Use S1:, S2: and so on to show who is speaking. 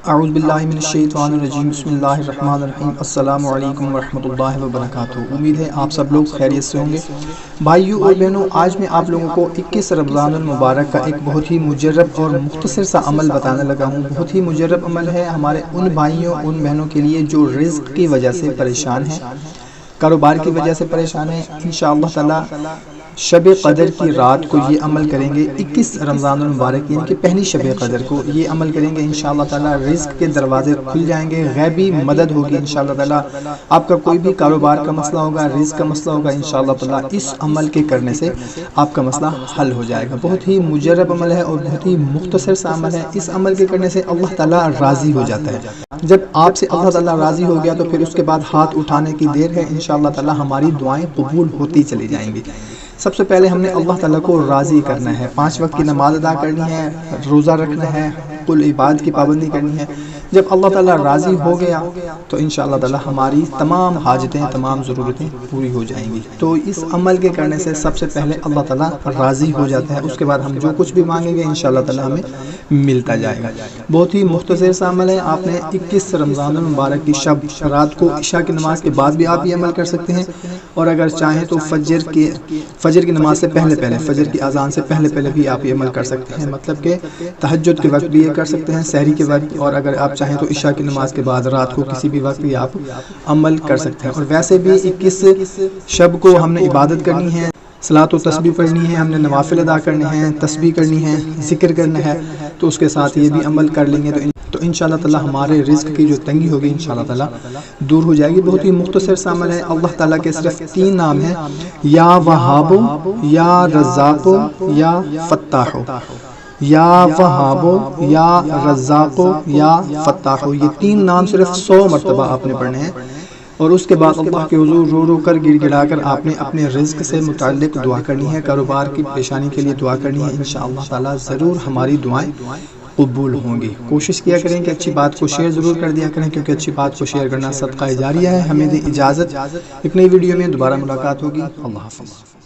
S1: اعوذ باللہ من الشیطان الرجیم بسم اللہ الرحمن الرحیم السلام علیکم ورحمۃ اللہ وبرکاتہ۔ امید ہے آپ سب لوگ خیریت سے ہوں گے۔ بھائیو اور بہنوں، آج میں آپ لوگوں کو 21 رمضان المبارک کا ایک بہت ہی مجرب اور مختصر سا عمل بتانے لگا ہوں۔ بہت ہی مجرب عمل ہے ہمارے ان بھائیوں ان بہنوں کے لیے جو رزق کی وجہ سے پریشان ہیں، کاروبار کی وجہ سے پریشان ہیں۔ انشاءاللہ تعالی شب قدر کی رات کو یہ عمل کریں گے، 21 رمضان المبارک یعنی کہ پہلی شب قدر کو یہ عمل کریں گے، انشاءاللہ تعالی رزق کے دروازے کھل جائیں گے، غیبی مدد ہوگی انشاءاللہ تعالی۔ آپ کا کوئی بھی کاروبار کا مسئلہ ہوگا، رزق کا مسئلہ ہوگا، انشاءاللہ تعالی اس عمل کے کرنے سے آپ کا مسئلہ حل ہو جائے گا۔ بہت ہی مجرب عمل ہے اور بہت ہی مختصر سا عمل ہے۔ اس عمل کے کرنے سے اللہ تعالی راضی ہو جاتا ہے۔ جب آپ سے اللہ تعالی راضی ہو گیا تو پھر اس کے بعد ہاتھ اٹھانے کی دیر ہے، انشاءاللہ تعالی ہماری دعائیں قبول ہوتی چلی جائیں گی۔ سب سے پہلے ہم نے اللہ تعالیٰ کو راضی کرنا ہے، 5 وقت کی نماز ادا کرنی ہے، روزہ رکھنا ہے، کل عبادت کی پابندی کرنی ہے۔ جب اللہ تعالیٰ راضی ہو گیا تو انشاءاللہ تعالیٰ ہماری تمام حاجتیں، تمام ضرورتیں پوری ہو جائیں گی۔ تو اس عمل کے کرنے سے سب سے پہلے اللہ تعالیٰ راضی ہو جاتا ہے، اس کے بعد ہم جو کچھ بھی مانگیں گے انشاءاللہ تعالیٰ ہمیں ملتا جائے گا۔ بہت ہی مختصر سا عمل ہے۔ آپ نے 21 رمضان المبارک کی شب رات کو عشاء کی نماز کے بعد بھی آپ یہ عمل کر سکتے ہیں، اور اگر چاہیں تو فجر کی نماز سے پہلے فجر کی اذان سے پہلے بھی آپ یہ عمل کر سکتے ہیں، مطلب کہ تہجد کے وقت بھی یہ کر سکتے ہیں، سحری کے وقت، اور اگر آپ چاہیں تو عشاء کی نماز کے بعد رات کو کسی بھی وقت بھی آپ عمل کر سکتے ہیں۔ اور ویسے بھی 21 شب کو ہم نے عبادت کرنی ہے، صلاۃ و تسبیح پڑھنی ہے، ہم نے نوافل ادا کرنے ہیں، تسبیح کرنی ہے، ذکر کرنا ہے، تو اس کے ساتھ یہ بھی عمل کر لیں گے تو انشاءاللہ تعالی ہمارے رزق کی جو تنگی ہوگی انشاءاللہ تعالی دور ہو جائے گی۔ بہت ہی مختصر سا عمل ہے۔ اللہ تعالیٰ کے صرف 3 نام ہیں، یا وہاب، یا رزاق، یا فتاح۔ یا وہاب، یا رزاق، یا فتاح، یہ 3 نام صرف 100 مرتبہ آپ نے پڑھنے ہیں، اور اس کے بعد اللہ کے حضور رو رو کر گڑ گڑا کر آپ نے اپنے رزق سے متعلق دعا کرنی ہے، کاروبار کی پیشانی کے لیے دعا کرنی ہے۔ انشاءاللہ تعالی ضرور ہماری دعائیں قبول ہوں گی۔ کوشش کیا کریں کہ اچھی بات کو شیئر ضرور کر دیا کریں، کیونکہ اچھی بات کو شیئر کرنا صدقہ جاریہ ہے۔ ہمیں دیں اجازت، ایک نئی ویڈیو میں دوبارہ ملاقات ہوگی۔ اللہ حافظ۔